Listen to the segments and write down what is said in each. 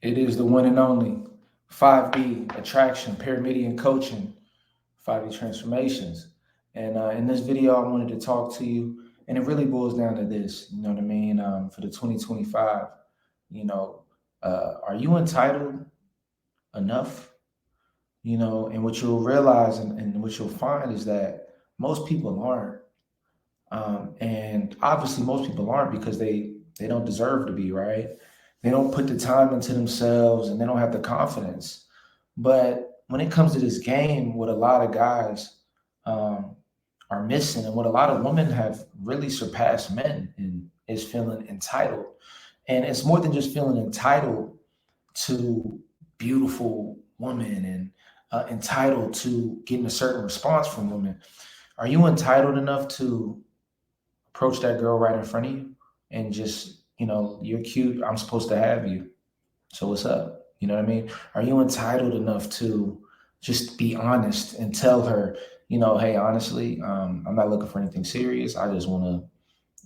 It is the one and only 5B attraction, pyramiding coaching, 5B transformations. And in this video, I wanted to talk to you, and it really boils down to this. You know what I mean? For the 2025, you know, are you entitled enough? And what you'll realize and what you'll find is that most people aren't. And obviously, most people aren't because they don't deserve to be, right? They don't put the time into themselves and they don't have the confidence. But when it comes to this game, what a lot of guys um, are missing, and what a lot of women have really surpassed men in, is feeling entitled. And it's more than just feeling entitled to beautiful women and entitled to getting a certain response from women. Are you entitled enough to approach that girl right in front of you and just, you're cute, I'm supposed to have you, so what's up? You know what I mean? Are you entitled enough to just be honest and tell her, hey, honestly, I'm not looking for anything serious. I just want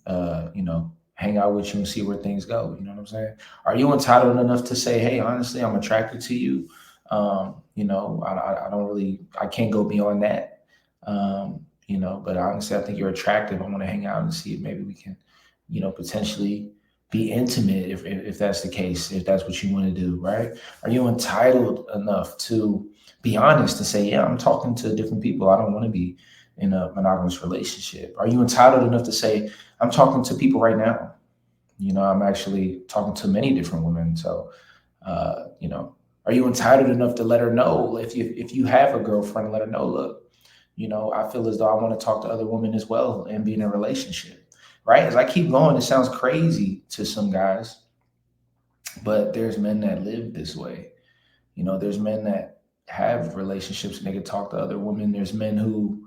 to, hang out with you and see where things go. You know what I'm saying? Are you entitled enough to say, hey, honestly, I'm attracted to you? I don't really, I can't go beyond that. But honestly, I think you're attractive. I want to hang out and see if maybe we can, potentially be intimate if that's the case, if that's what you want to do, right? Are you entitled enough to be honest and say, yeah, I'm talking to different people. I don't want to be in a monogamous relationship. Are you entitled enough to say, I'm talking to people right now? I'm actually talking to many different women. So, are you entitled enough to let her know if you have a girlfriend, let her know, look, I feel as though I want to talk to other women as well and be in a relationship, right? As I keep going, it sounds crazy to some guys, but there's men that live this way. There's men that have relationships and they can talk to other women. There's men who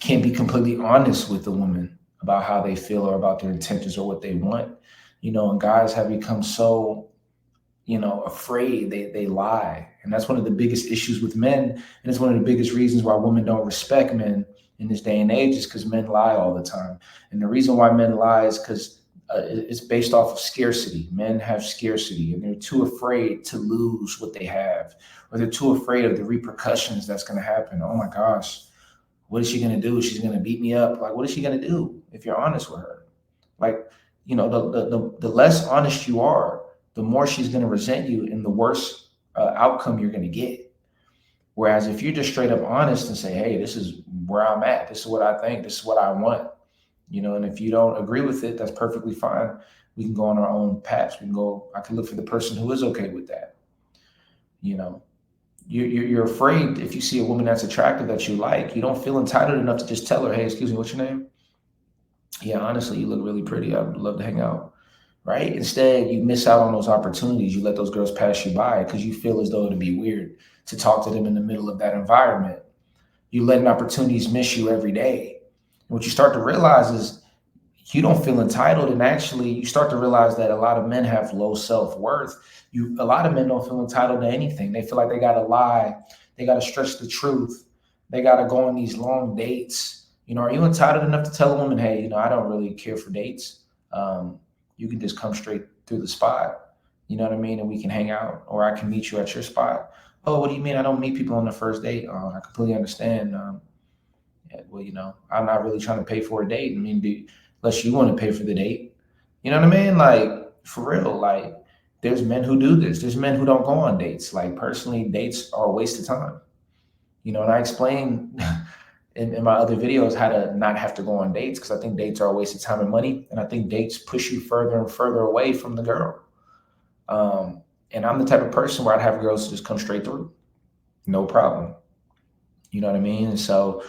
can't be completely honest with the woman about how they feel or about their intentions or what they want. And guys have become so afraid, they lie. And that's one of the biggest issues with men. And it's one of the biggest reasons why women don't respect men in this day and age, is because men lie all the time. And the reason why men lie is because it's based off of scarcity. Men have scarcity and they're too afraid to lose what they have, or they're too afraid of the repercussions that's going to happen. Oh my gosh, what is she going to do? She's going to beat me up. Like, what is she going to do if you're honest with her? Like, the less honest you are, the more she's going to resent you and the worse outcome you're going to get. Whereas if you're just straight up honest and say, hey, this is where I'm at, this is what I think, this is what I want, and if you don't agree with it, that's perfectly fine. We can go on our own paths. I can look for the person who is okay with that. You're afraid if you see a woman that's attractive that you like, you don't feel entitled enough to just tell her, hey, excuse me, what's your name? Yeah, honestly, you look really pretty. I'd love to hang out. Right? Instead, you miss out on those opportunities. You let those girls pass you by because you feel as though it'd be weird to talk to them in the middle of that environment. You letting opportunities miss you every day. And what you start to realize is you don't feel entitled, and actually you start to realize that a lot of men have low self-worth. A lot of men don't feel entitled to anything. They feel like they gotta lie, they gotta stretch the truth, they gotta go on these long dates. Are you entitled enough to tell a woman, hey, I don't really care for dates. You can just come straight through the spot, you know what I mean? And we can hang out, or I can meet you at your spot. Oh, what do you mean I don't meet people on the first date? I completely understand. Yeah, well, I'm not really trying to pay for a date. I mean, unless you want to pay for the date, you know what I mean? Like, for real, like, there's men who do this. There's men who don't go on dates. Like, personally, dates are a waste of time. And I explain in my other videos how to not have to go on dates, because I think dates are a waste of time and money. And I think dates push you further and further away from the girl. And I'm the type of person where I'd have girls just come straight through. No problem. You know what I mean? And so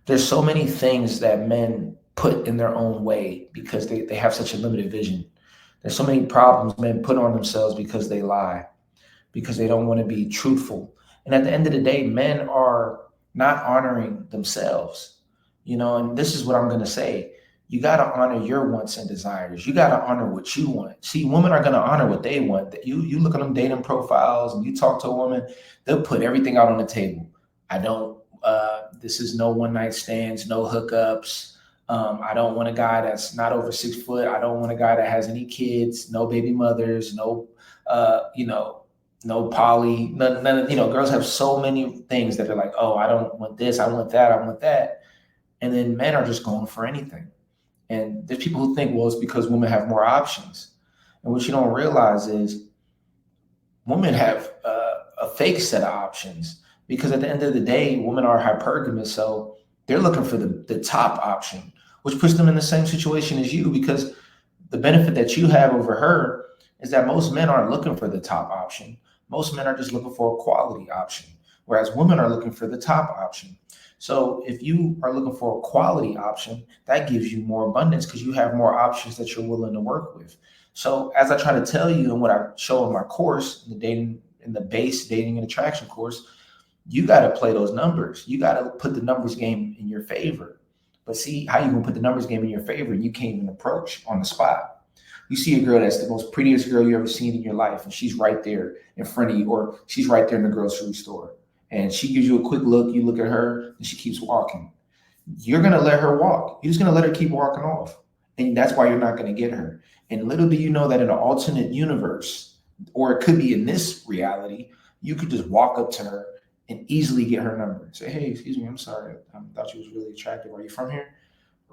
there's so many things that men put in their own way because they have such a limited vision. There's so many problems men put on themselves because they lie, because they don't want to be truthful. And at the end of the day, men are not honoring themselves, and this is what I'm going to say. You got to honor your wants and desires. You got to honor what you want. See, women are going to honor what they want. You look at them dating profiles and you talk to a woman, they'll put everything out on the table. This is no one night stands, no hookups. I don't want a guy that's not over 6 foot. I don't want a guy that has any kids, no baby mothers, no you know, no poly, none of, girls have so many things that they're like, oh, I don't want this, I want that, I want that. And then men are just going for anything. And there's people who think, well, it's because women have more options. And what you don't realize is women have a fake set of options, because at the end of the day, women are hypergamous. So they're looking for the top option, which puts them in the same situation as you, because the benefit that you have over her is that most men aren't looking for the top option. Most men are just looking for a quality option, whereas women are looking for the top option. So if you are looking for a quality option, that gives you more abundance because you have more options that you're willing to work with. So as I try to tell you, and what I show in my course, in the base dating and attraction course, you got to play those numbers. You got to put the numbers game in your favor. But see, how you gonna put the numbers game in your favor? You can't even approach on the spot. You see a girl that's the most prettiest girl you ever seen in your life, and she's right there in front of you, or she's right there in the grocery store, and she gives you a quick look. You look at her, and she keeps walking. You're gonna let her walk. You're just gonna let her keep walking off, and that's why you're not gonna get her. And little do you know that in an alternate universe, or it could be in this reality, you could just walk up to her and easily get her number. Say, hey, excuse me, I'm sorry. I thought you was really attractive. Are you from here?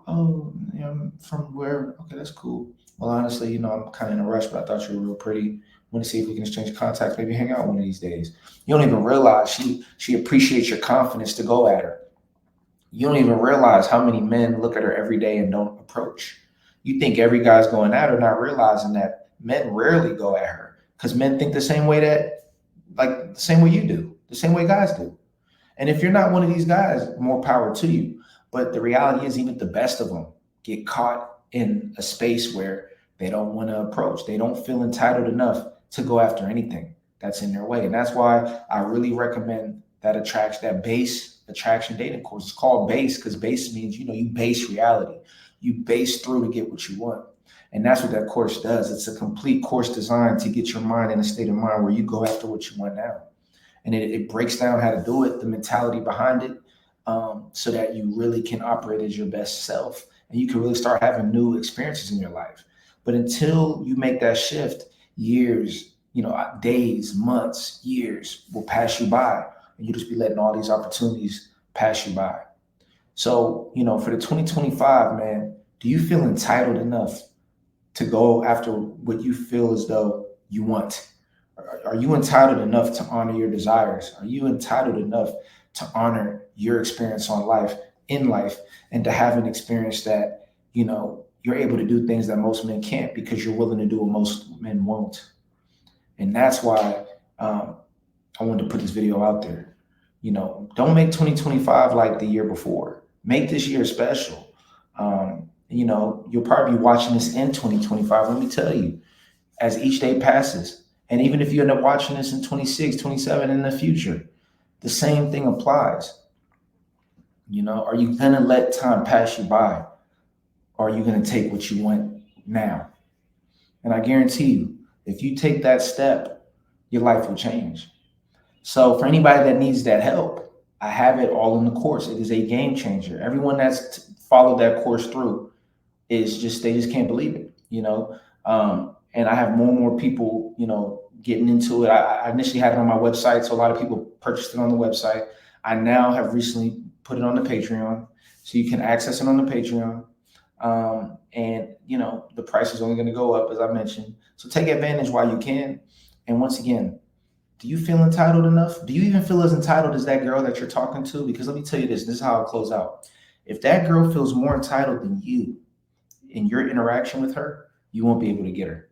Oh, yeah, I'm from where? Okay, that's cool. Well, honestly, I'm kind of in a rush, but I thought you were real pretty. Want to see if we can exchange contacts, maybe hang out one of these days. You don't even realize she appreciates your confidence to go at her. You don't even realize how many men look at her every day and don't approach. You think every guy's going at her, not realizing that men rarely go at her, because men think the same way like the same way you do, the same way guys do. And if you're not one of these guys, more power to you. But the reality is, even the best of them get caught in a space where they don't want to approach. They don't feel entitled enough to go after anything that's in their way. And that's why I really recommend that base attraction dating course. It's called base because base means, you base reality. You base through to get what you want. And that's what that course does. It's a complete course designed to get your mind in a state of mind where you go after what you want now. And it breaks down how to do it, the mentality behind it, so that you really can operate as your best self, and you can really start having new experiences in your life. But until you make that shift, years, days, months, years will pass you by, and you just be letting all these opportunities pass you by. So, for the 2025, man, do you feel entitled enough to go after what you feel as though you want? Are you entitled enough to honor your desires? Are you entitled enough to honor your experience in life, and to have an experience that, you're able to do things that most men can't, because you're willing to do what most men won't? And that's why I wanted to put this video out there. Don't make 2025 like the year before. Make this year special. You'll probably be watching this in 2025. Let me tell you, as each day passes, and even if you end up watching this in 26, 27 in the future, the same thing applies. Are you going to let time pass you by? Or are you going to take what you want now? And I guarantee you, if you take that step, your life will change. So for anybody that needs that help, I have it all in the course. It is a game changer. Everyone that's followed that course through they just can't believe it, and I have more and more people, getting into it. I initially had it on my website, so a lot of people purchased it on the website. I now have recently put it on the Patreon, so you can access it on the Patreon. And the price is only going to go up, as I mentioned. So take advantage while you can. And once again, do you feel entitled enough? Do you even feel as entitled as that girl that you're talking to? Because let me tell you this is how I'll close out. If that girl feels more entitled than you in your interaction with her, you won't be able to get her.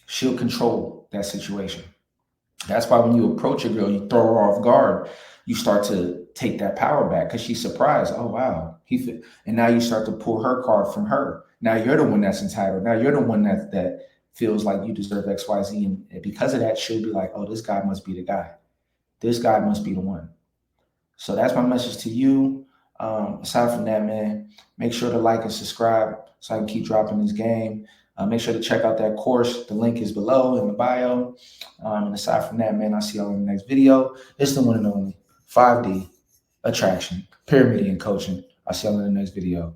She'll control that situation. That's why when you approach a girl, you throw her off guard. You start to take that power back because she's surprised. Oh, wow. And now you start to pull her card from her. Now you're the one that's entitled. Now you're the one that feels like you deserve X, Y, Z. And because of that, she'll be like, oh, this guy must be the guy. This guy must be the one. So that's my message to you. Aside from that, man, make sure to like and subscribe so I can keep dropping this game. Make sure to check out that course. The link is below in the bio. And aside from that, man, I'll see y'all in the next video. It's the one and only 5D attraction, pyramid and coaching. I'll see y'all in the next video.